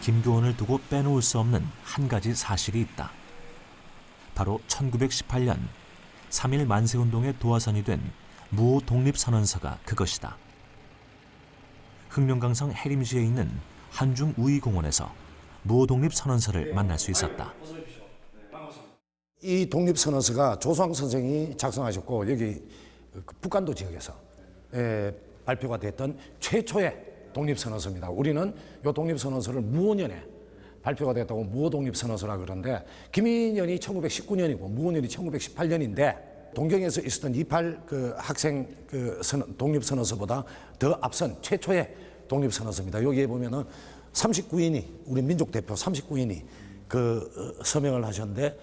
김교원을 두고 빼놓을 수 없는 한 가지 사실이 있다. 바로 1918년 3.1 만세운동의 도화선이 된 무호 독립선언서가 그것이다. 흑룡강성 해림시에 있는 한중 우이공원에서 무호 독립선언서를 만날 수 있었다. 이 독립선언서가 조수왕 선생이 작성하셨고 여기 북간도 지역에서 발표가 됐던 최초의 독립선언서입니다. 우리는 이 독립선언서를 무오년에 발표가 됐다고 무호독립선언서라 그러는데 김인연이 1919년이고 무오년이 1918년인데 동경에서 있었던 28 학생 독립선언서보다 더 앞선 최초의 독립선언서입니다. 여기에 보면은 39인이 우리 민족 대표 39인이 서명을 하셨는데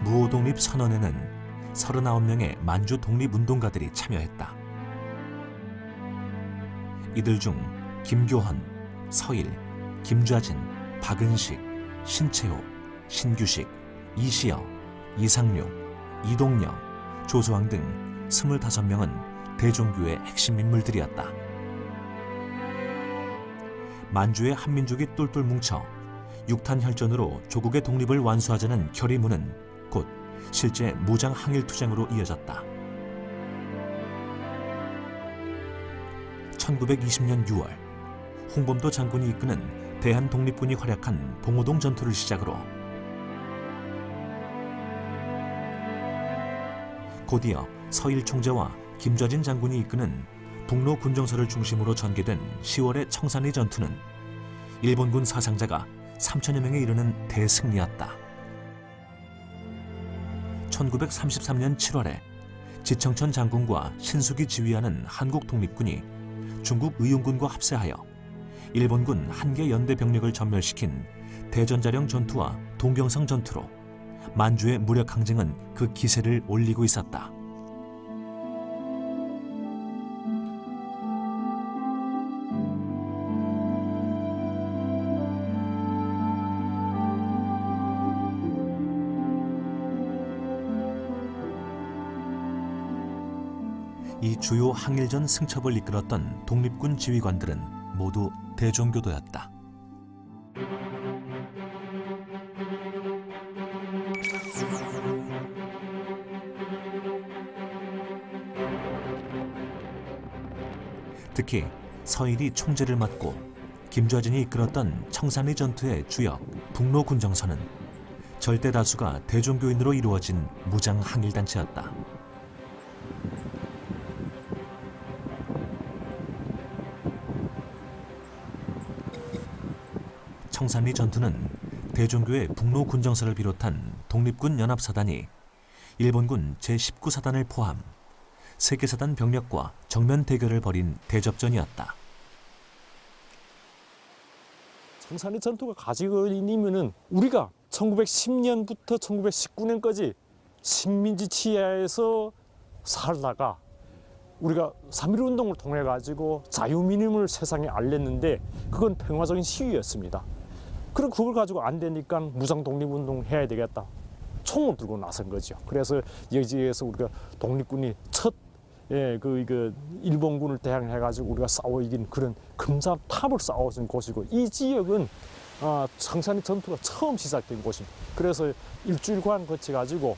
무호독립선언에는 39명의 만주 독립운동가들이 참여했다. 이들 중 김교헌, 서일, 김좌진, 박은식, 신채호, 신규식, 이시여, 이상룡, 이동영, 조소왕 등 25명은 대종교의 핵심 인물들이었다. 만주의 한민족이 똘똘 뭉쳐 육탄혈전으로 조국의 독립을 완수하자는 결의문은 곧 실제 무장 항일투쟁으로 이어졌다. 1920년 6월 홍범도 장군이 이끄는 대한독립군이 활약한 봉오동 전투를 시작으로 곧이어 서일 총재와 김좌진 장군이 이끄는 북로 군정서를 중심으로 전개된 10월의 청산리 전투는 일본군 사상자가 3천여 명에 이르는 대승리였다. 1933년 7월에 지청천 장군과 신숙이 지휘하는 한국 독립군이 중국 의용군과 합세하여 일본군 한개 연대 병력을 전멸시킨 대전자령 전투와 동경성 전투로 만주의 무력 항쟁은 그 기세를 올리고 있었다. 이 주요 항일전 승첩을 이끌었던 독립군 지휘관들은 모두 대종교도였다. 특히 서일이 총재를 맡고 김좌진이 이끌었던 청산리 전투의 주역 북로 군정선은 절대 다수가 대종교인으로 이루어진 무장 항일단체였다. 청산리 전투는 대종교의 북로 군정서를 비롯한 독립군 연합사단이 일본군 제19사단을 포함 세계사단 병력과 정면 대결을 벌인 대접전이었다. 청산리 전투가 가지고 있는 우리가 1910년부터 1919년까지 식민지 치하에서 살다가 우리가 3.1 운동을 통해 가지고 자유민임을 세상에 알렸는데 그건 평화적인 시위였습니다. 그럼 그걸 가지고 안 되니까 무장 독립운동 해야 되겠다. 총을 들고 나선 거죠. 그래서 여기에서 우리가 독립군이 첫 일본군을 대항해 가지고 우리가 싸워 이긴 그런 금사탑을 싸워준 곳이고 이 지역은 청산리 전투가 처음 시작된 곳입니다. 그래서 일주일간 거쳐 가지고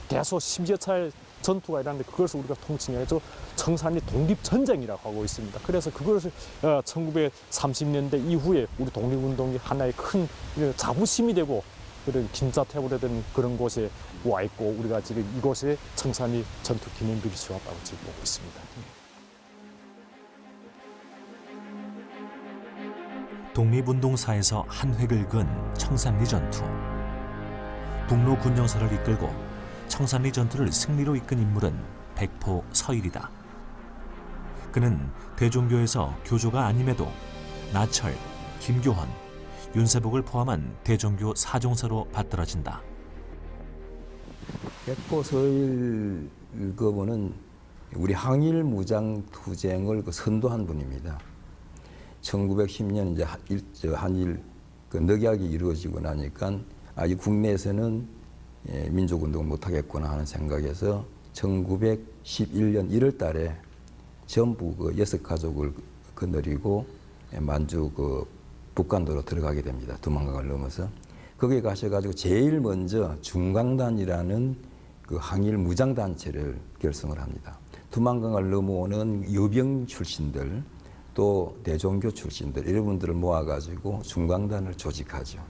계속 10여 차례 전투가 일어났는데 그것을 우리가 통칭해서 청산리 독립전쟁이라고 하고 있습니다. 그래서 그것을 1930년대 이후에 우리 독립운동이 하나의 큰 자부심이 되고 그런 김자태우로 된 그런 곳에 와 있고 우리가 지금 이곳에 청산리 전투 기념비를 세웠다고 지금 보고 있습니다. 독립운동사에서 한 획을 그은 청산리 전투. 북로 군정서를 이끌고 청산리 전투를 승리로 이끈 인물은 백포 서일이다. 그는 대종교에서 교조가 아님에도 나철, 김교헌, 윤세복을 포함한 대종교 사종서로 받들어진다. 백포 서일 그분은 우리 항일 무장 투쟁을 선도한 분입니다. 1910년 이제 한일 늑약이 이루어지고 나니까 이 국내에서는 민족운동을 못하겠구나 하는 생각에서 1911년 1월 달에 전부 6가족을 거느리고 만주 그 북간도로 들어가게 됩니다. 두만강을 넘어서 거기에 가셔가지고 제일 먼저 중강단이라는 그 항일 무장 단체를 결성을 합니다. 두만강을 넘어오는 여병 출신들 또 대종교 출신들 이런 분들을 모아가지고 중강단을 조직하죠.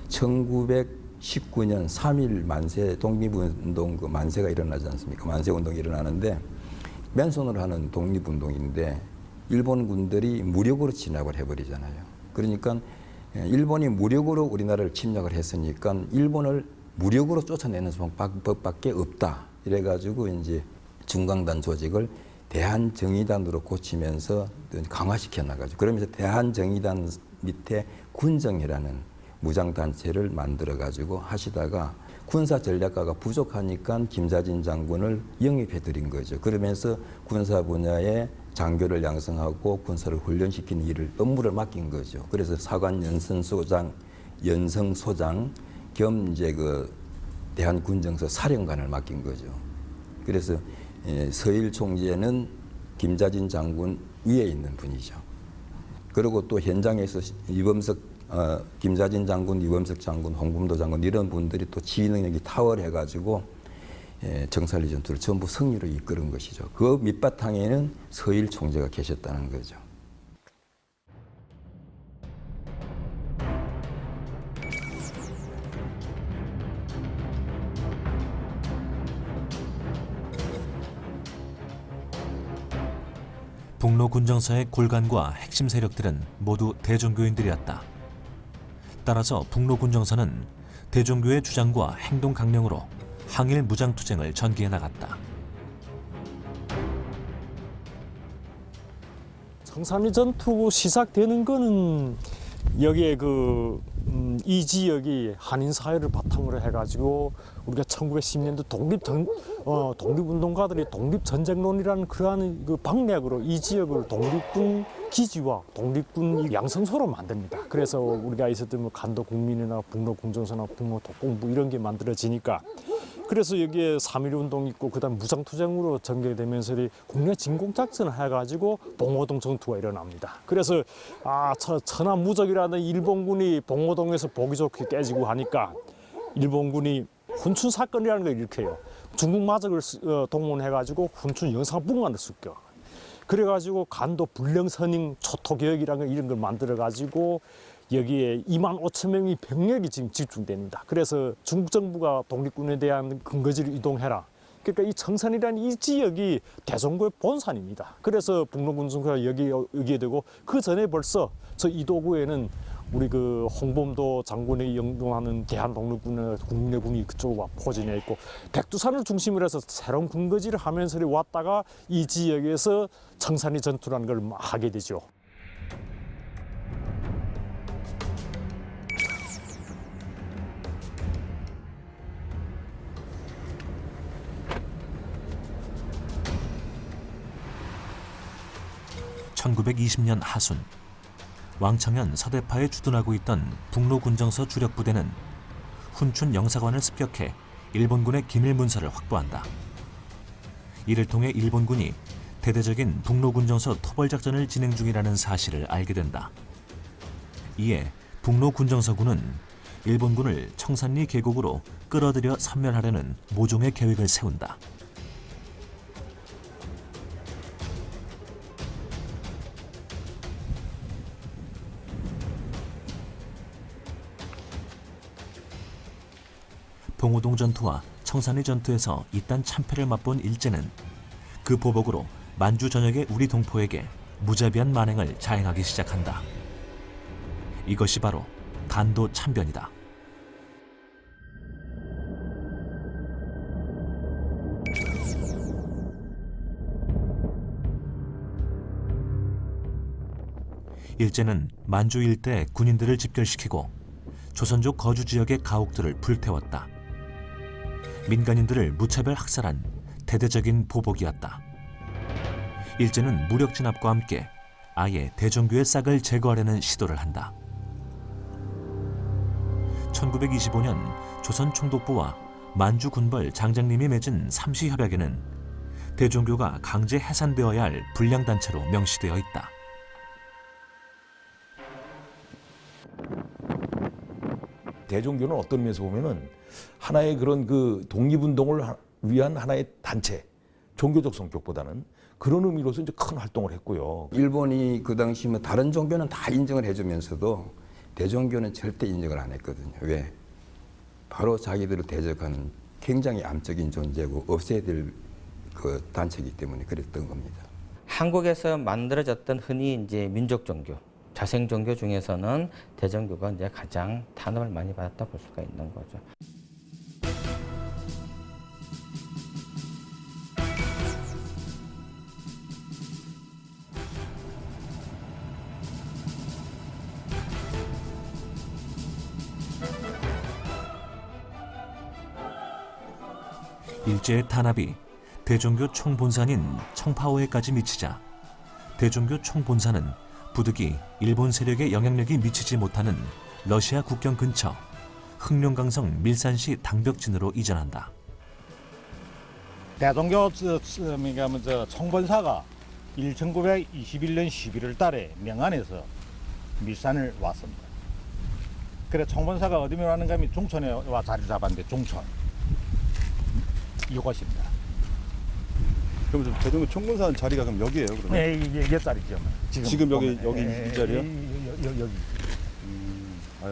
1919년 3.1 만세 독립운동 그 만세가 일어나지 않습니까? 만세 운동이 일어나는데 맨손으로 하는 독립운동인데 일본 군들이 무력으로 진압을 해버리잖아요. 그러니까 일본이 무력으로 우리나라를 침략을 했으니까 일본을 무력으로 쫓아내는 방법밖에 없다. 이래가지고 이제 중강단 조직을 대한정의단으로 고치면서 강화시켜 나가죠. 그러면서 대한정의단 밑에 군정이라는 무장단체를 만들어가지고 하시다가 군사전략가가 부족하니까 김자진 장군을 영입해 드린 거죠. 그러면서 군사 분야에 장교를 양성하고 군사를 훈련시키는 일을 업무를 맡긴 거죠. 그래서 사관 연성소장 겸 이제 그 대한군정서 사령관을 맡긴 거죠. 그래서 서일 총재는 김자진 장군 위에 있는 분이죠. 그리고 또 현장에서 김자진 장군, 이범석 장군, 홍범도 장군 이런 분들이 또 지휘 능력이 탁월해가지고 정살리 전투를 전부 승리로 이끄는 것이죠. 그 밑바탕에는 서일 총재가 계셨다는 거죠. 북로 군정서의 골간과 핵심 세력들은 모두 대종교인들이었다. 따라서 북로 군정서는 대종교의 주장과 행동 강령으로 항일 무장투쟁을 전개해 나갔다. 청산리 전투 시작되는 거는 여기에 이 지역이 한인 사회를 바탕으로 해가지고 우리가 1910년도 독립운동가들이 독립전쟁론이라는 그러한 그 방맥으로 이 지역을 독립군 기지와 독립군 양성소로 만듭니다. 그래서 우리가 있었던 뭐 간도 국민이나 북로 군정서나 북로 독공부 이런 게 만들어지니까 그래서 여기에 3.1 운동 있고 그다음 무장투쟁으로 전개되면서 국내 진공작전을 해가지고 봉오동 전투가 일어납니다. 그래서 천하무적이라는 일본군이 봉오동에서 보기 좋게 깨지고 하니까 일본군이 훈춘 사건이라는 걸 일으켜요. 중국 마적을 동원해가지고 훈춘 영상북만을 습격. 그래가지고 간도 불령선임 초토교역이라는 이런 걸 만들어가지고 여기에 2만 5천 명의 병력이 지금 집중됩니다. 그래서 중국 정부가 독립군에 대한 근거지를 이동해라. 그러니까 이 청산이라는 이 지역이 대종교의 본산입니다. 그래서 북로군정서가 여기에 되고 그 전에 벌써 저 이도구에는 우리 그 홍범도 장군이 영동하는 대한독립군의 국내군이 그쪽으로 포진해 있고 백두산을 중심으로 해서 새로운 근거지를 하면서 왔다가 이 지역에서 청산리 전투라는 걸 하게 되죠. (1920년) 하순 왕청현 서대파에 주둔하고 있던 북로 군정서 주력 부대는 훈춘 영사관을 습격해 일본군의 기밀 문서를 확보한다. 이를 통해 일본군이 대대적인 북로 군정서 토벌 작전을 진행 중이라는 사실을 알게 된다. 이에 북로 군정서군은 일본군을 청산리 계곡으로 끌어들여 섬멸하려는 모종의 계획을 세운다. 봉오동 전투와 청산리 전투에서 이딴 참패를 맛본 일제는 그 보복으로 만주 전역의 우리 동포에게 무자비한 만행을 자행하기 시작한다. 이것이 바로 간도 참변이다. 일제는 만주 일대 군인들을 집결시키고 조선족 거주 지역의 가옥들을 불태웠다. 민간인들을 무차별 학살한 대대적인 보복이었다. 일제는 무력 진압과 함께 아예 대종교의 싹을 제거하려는 시도를 한다. 1925년 조선 총독부와 만주 군벌 장장님이 맺은 삼시협약에는 대종교가 강제 해산되어야 할 불량단체로 명시되어 있다. 대종교는 어떤 면에서 보면은 하나의 그런 그 독립운동을 위한 하나의 단체, 종교적 성격보다는 그런 의미로서 이제 큰 활동을 했고요. 일본이 그 당시면 다른 종교는 다 인정을 해주면서도 대종교는 절대 인정을 안 했거든요. 왜? 바로 자기들을 대적하는 굉장히 암적인 존재고 없애야 될 그 단체이기 때문에 그랬던 겁니다. 한국에서 만들어졌던 흔히 이제 민족 종교, 자생 종교 중에서는 대종교가 이제 가장 탄압을 많이 받았다 볼 수가 있는 거죠. 일제의 탄압이 대종교 총본산인 청파오에까지 미치자 대종교 총본산은 부득이 일본 세력의 영향력이 미치지 못하는 러시아 국경 근처 흑룡강성 밀산시 당벽진으로 이전한다. 대종교 총본사가 1921년 11월 달에 명안에서 밀산을 왔습니다. 그래 총본사가 어디면 왔는가 하면 중촌에 와 자리를 잡았는데 중촌 이곳입니다. 그럼 대종교 총본사 자리가 그럼 여기예요, 그러면? 네, 이게 자리죠. 지금 여기 보면, 이 자리요? 여기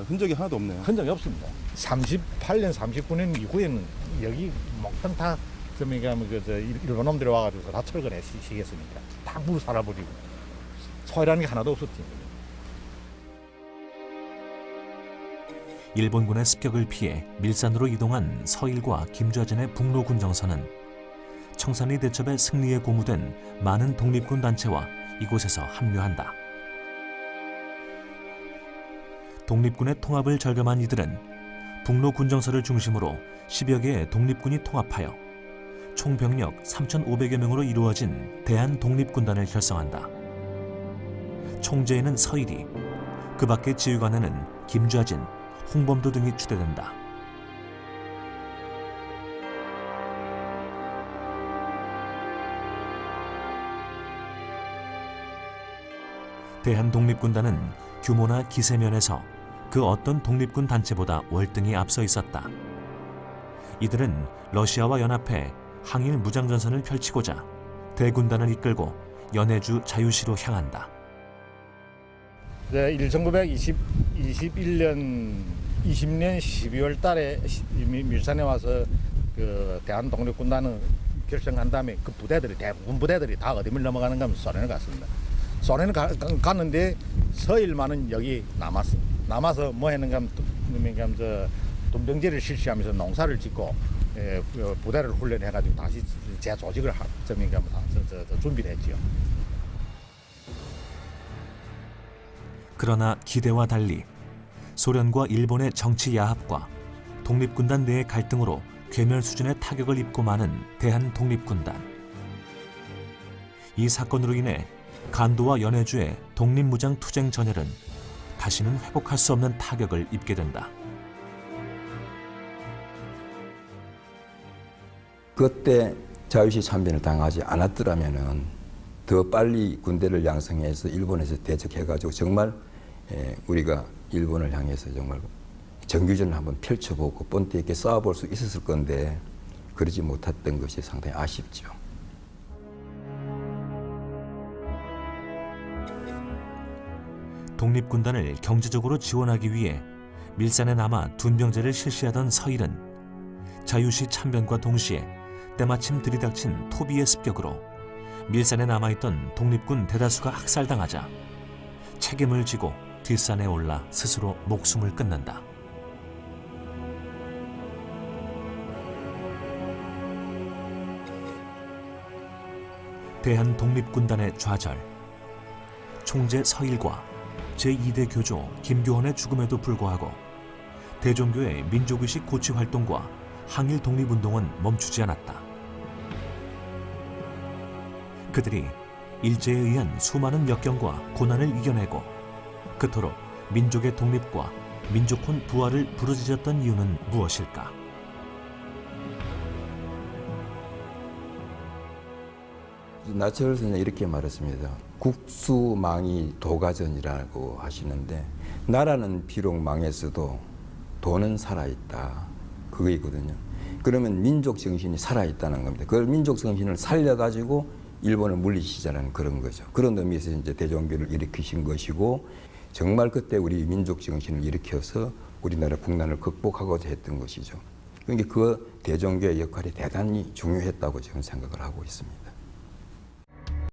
흔적이 하나도 없네요. 흔적이 없습니다. 38년, 39년 이후에는 여기 목동 다 일본 놈들이 와가지고 다 철거해 시겠으니까 다 물 살아버리고 소이라는 게 하나도 없었지. 일본군의 습격을 피해 밀산으로 이동한 서일과 김좌진의 북로 군정선은 청산리 대첩의 승리에 고무된 많은 독립군 단체와 이곳에서 합류한다. 독립군의 통합을 절감한 이들은 북로 군정선을 중심으로 10여 개의 독립군이 통합하여 총 병력 3,500여 명으로 이루어진 대한독립군단을 결성한다. 총재에는 서일이, 그 밖의 지휘관에는 김좌진, 홍범도 등이 추대된다. 대한독립군단은 규모나 기세면에서 그 어떤 독립군 단체보다 월등히 앞서 있었다. 이들은 러시아와 연합해 항일 무장전선을 펼치고자 대군단을 이끌고 연해주 자유시로 향한다. 1921년 20년 12월 달에 밀산에 와서 그 대한독립군단을 결성한 다음에 그 부대들이 대부분 부대들이 다 어디를 넘어가는가 하면 소련을 갔습니다. 소련을 갔는데 서일만은 여기 남아서 뭐 했는가 하면 돈병제를 실시하면서 농사를 짓고 부대를 훈련해가지고 다시 재조직을 준비를 했지요. 그러나 기대와 달리 소련과 일본의 정치 야합과 독립군단 내의 갈등으로 괴멸 수준의 타격을 입고 마는 대한독립군단. 이 사건으로 인해 간도와 연해주의 독립무장 투쟁 전열은 다시는 회복할 수 없는 타격을 입게 된다. 그때 자유시 참변을 당하지 않았더라면은 더 빨리 군대를 양성해서 일본에서 대적해가지고 정말 우리가 일본을 향해서 정말 정규전을 한번 펼쳐보고 본때 있게 싸워볼 수 있었을 건데 그러지 못했던 것이 상당히 아쉽죠. 독립군단을 경제적으로 지원하기 위해 밀산에 남아 둔병제를 실시하던 서일은 자유시 참변과 동시에 때마침 들이닥친 토비의 습격으로 밀산에 남아있던 독립군 대다수가 학살당하자 책임을 지고 뒷산에 올라 스스로 목숨을 끊는다. 대한독립군단의 좌절, 총재 서일과 제2대 교조 김교헌의 죽음에도 불구하고 대종교의 민족의식 고취 활동과 항일 독립운동은 멈추지 않았다. 그들이 일제에 의한 수많은 역경과 고난을 이겨내고 그토록 민족의 독립과 민족혼 부활을 부르짖었던 이유는 무엇일까? 나철 선생이 이렇게 말했습니다. 국수망이 도가전이라고 하시는데 나라는 비록 망했어도 돈은 살아있다. 그거이거든요. 그러면 민족 정신이 살아있다는 겁니다. 그 민족 정신을 살려가지고 일본을 물리치자는 그런 거죠. 그런 의미에서 이제 대종교를 일으키신 것이고 정말 그때 우리 민족 정신을 일으켜서 우리나라 국난을 극복하고자 했던 것이죠. 그러니까 그 대종교의 역할이 대단히 중요했다고 저는 생각을 하고 있습니다.